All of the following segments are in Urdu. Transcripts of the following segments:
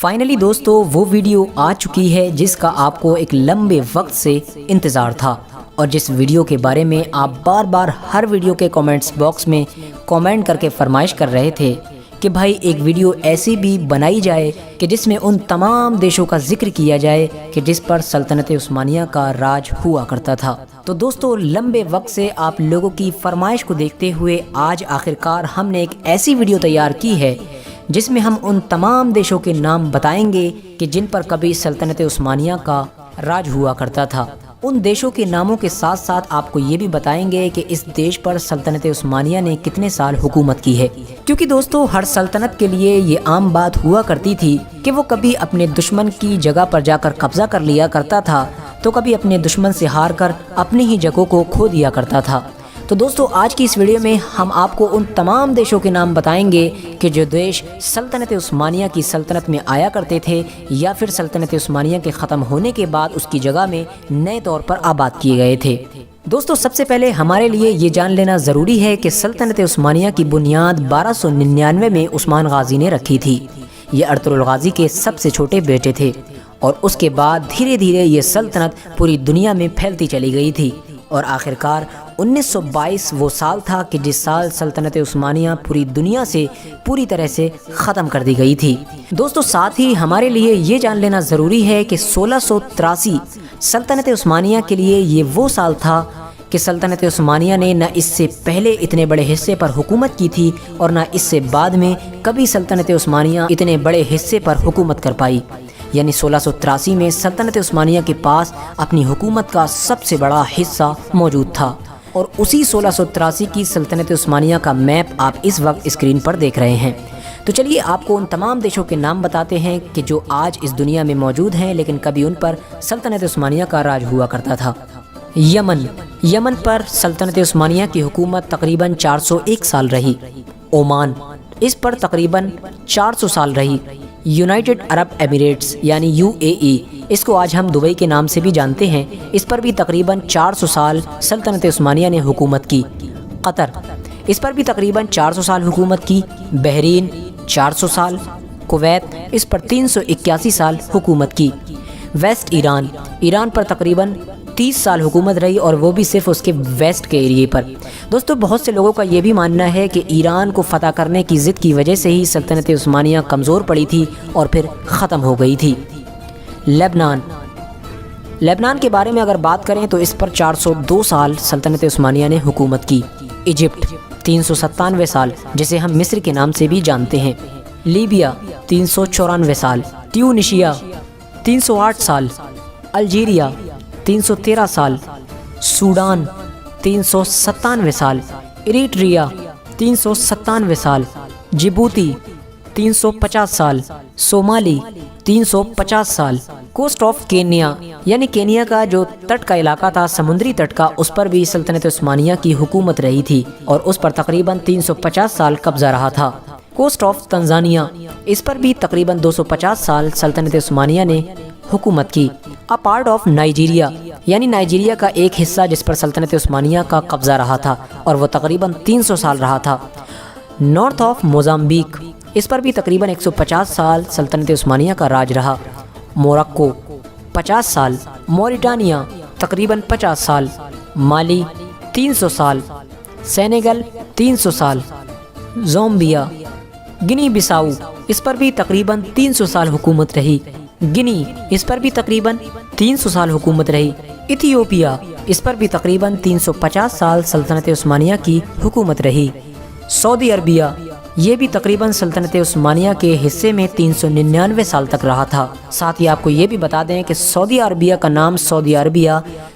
فائنلی دوستو وہ ویڈیو آ چکی ہے جس کا آپ کو ایک لمبے وقت سے انتظار تھا، اور جس ویڈیو کے بارے میں آپ بار بار ہر ویڈیو کے کومنٹس باکس میں کومنٹ کر کے فرمائش کر رہے تھے کہ بھائی ایک ویڈیو ایسی بھی بنائی جائے کہ جس میں ان تمام دیشوں کا ذکر کیا جائے کہ جس پر سلطنت عثمانیہ کا راج ہوا کرتا تھا۔ تو دوستو لمبے وقت سے آپ لوگوں کی فرمائش کو دیکھتے ہوئے آج آخرکار ہم نے ایک ایسی ویڈیو تیار کی ہے جس میں ہم ان تمام دیشوں کے نام بتائیں گے کہ جن پر کبھی سلطنت عثمانیہ کا راج ہوا کرتا تھا۔ ان دیشوں کے ناموں کے ساتھ ساتھ آپ کو یہ بھی بتائیں گے کہ اس دیش پر سلطنت عثمانیہ نے کتنے سال حکومت کی ہے، کیونکہ دوستو ہر سلطنت کے لیے یہ عام بات ہوا کرتی تھی کہ وہ کبھی اپنے دشمن کی جگہ پر جا کر قبضہ کر لیا کرتا تھا تو کبھی اپنے دشمن سے ہار کر اپنی ہی جگہوں کو کھو دیا کرتا تھا۔ تو دوستو آج کی اس ویڈیو میں ہم آپ کو ان تمام دیشوں کے نام بتائیں گے کہ جو دیش سلطنت عثمانیہ کی سلطنت میں آیا کرتے تھے یا پھر سلطنت عثمانیہ کے ختم ہونے کے بعد اس کی جگہ میں نئے طور پر آباد کیے گئے تھے۔ دوستو سب سے پہلے ہمارے لیے یہ جان لینا ضروری ہے کہ سلطنت عثمانیہ کی بنیاد 1299 میں عثمان غازی نے رکھی تھی۔ یہ ارطغرل غازی کے سب سے چھوٹے بیٹے تھے، اور اس کے بعد دھیرے دھیرے یہ سلطنت پوری دنیا میں پھیلتی چلی گئی تھی، اور آخرکار 1922 وہ سال تھا کہ جس سال سلطنت عثمانیہ پوری دنیا سے پوری طرح سے ختم کر دی گئی تھی۔ دوستو ساتھ ہی ہمارے لیے یہ جان لینا ضروری ہے کہ 1683 سلطنت عثمانیہ کے لیے یہ وہ سال تھا کہ سلطنت عثمانیہ نے نہ اس سے پہلے اتنے بڑے حصے پر حکومت کی تھی اور نہ اس سے بعد میں کبھی سلطنت عثمانیہ اتنے بڑے حصے پر حکومت کر پائی۔ یعنی 1683 میں سلطنت عثمانیہ کے پاس اپنی حکومت کا سب سے بڑا حصہ موجود تھا، اور اسی 1683 کی سلطنت عثمانیہ کا میپ آپ اس وقت اسکرین پر دیکھ رہے ہیں۔ تو چلیے آپ کو ان تمام دیشوں کے نام بتاتے ہیں کہ جو آج اس دنیا میں موجود ہیں لیکن کبھی ان پر سلطنت عثمانیہ کا راج ہوا کرتا تھا۔ یمن پر سلطنت عثمانیہ کی حکومت تقریباً 401 سال رہی۔ عمان، اس پر تقریباً 400 سال رہی۔ یونائٹڈ عرب ایمریٹس یعنی UAE، اس کو آج ہم دبئی کے نام سے بھی جانتے ہیں، اس پر بھی تقریباً 400 سال سلطنت عثمانیہ نے حکومت کی۔ قطر، اس پر بھی تقریباً 400 سال حکومت کی۔ بحرین 400 سال۔ کویت، اس پر 381 سال حکومت کی۔ ویسٹ ایران پر تقریباً 30 سال حکومت رہی، اور وہ بھی صرف اس کے ویسٹ کے ایریے پر۔ دوستو بہت سے لوگوں کا یہ بھی ماننا ہے کہ ایران کو فتح کرنے کی ضد کی وجہ سے ہی سلطنت عثمانیہ کمزور پڑی تھی اور پھر ختم ہو گئی تھی۔ لبنان کے بارے میں اگر بات کریں تو اس پر 402 سال سلطنت عثمانیہ نے حکومت کی۔ ایجپٹ 397 سال، جسے ہم مصر کے نام سے بھی جانتے ہیں۔ لیبیا 394 سال۔ ٹیونشیا 308 سال۔ الجیریا 313 سال۔ سوڈان 397 سال۔ اریٹریا 397 سال۔ جبوتی 350 سال۔ صومالی 350 سال۔ کوسٹ آف کینیا یعنی کینیا کا جو تٹ کا علاقہ تھا، سمندری تٹ کا، اس پر بھی سلطنت عثمانیہ کی حکومت رہی تھی، اور اس پر تقریباً 350 سال قبضہ رہا تھا۔ کوسٹ آف تنزانیہ، اس پر بھی تقریباً 250 سال سلطنت عثمانیہ نے حکومت کی۔ پارٹ آف نائجیریا یعنی نائجیریا کا ایک حصہ جس پر سلطنت عثمانیہ کا قبضہ رہا تھا، اور وہ تقریباً 300 سال رہا تھا۔ نارتھ آف موزمبیق، اس پر بھی تقریباً 150 سال سلطنت عثمانیہ کا راج رہا۔ موراکو 50 سال۔ موریٹانیہ تقریباً 50 سال۔ مالی 300 سال۔ سینیگل 300 سال۔ زامبیا، گنی بساؤ، اس پر بھی تقریباً 300 سال حکومت رہی۔ گنی، اس پر بھی تقریباً 300 سال حکومت رہی۔ ایتھیوپیا، اس پر بھی تقریباً 350 سال سلطنت عثمانیہ کی حکومت رہی۔ سعودی عربیہ، یہ بھی تقریباً سلطنت عثمانیہ کے حصے میں 399 سال تک رہا تھا۔ ساتھ ہی آپ کو یہ بھی بتا دیں کہ سعودی عربیہ کا نام سعودی عربیہ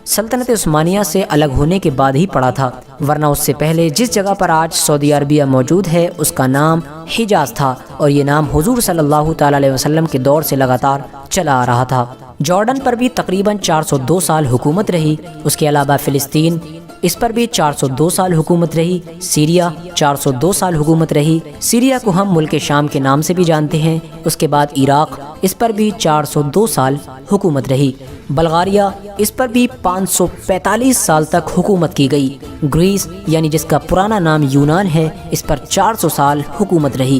سلطنت عثمانیہ سے الگ ہونے کے بعد ہی پڑا تھا، ورنہ اس سے پہلے جس جگہ پر آج سعودی عربیہ موجود ہے اس کا نام حجاز تھا، اور یہ نام حضور صلی اللہ تعالی علیہ وسلم کے دور سے لگاتار چلا آ رہا تھا۔ جارڈن پر بھی تقریباً 402 سال حکومت رہی۔ اس کے علاوہ فلسطین، اس پر بھی 402 سال حکومت رہی۔ سیریا 402 سال حکومت رہی۔ سیریا کو ہم ملک شام کے نام سے بھی جانتے ہیں۔ اس کے بعد عراق، اس پر بھی 402 سال حکومت رہی۔ بلغاریہ، اس پر بھی 545 سال تک حکومت کی گئی۔ گریس یعنی جس کا پرانا نام یونان ہے، اس پر 400 سال حکومت رہی۔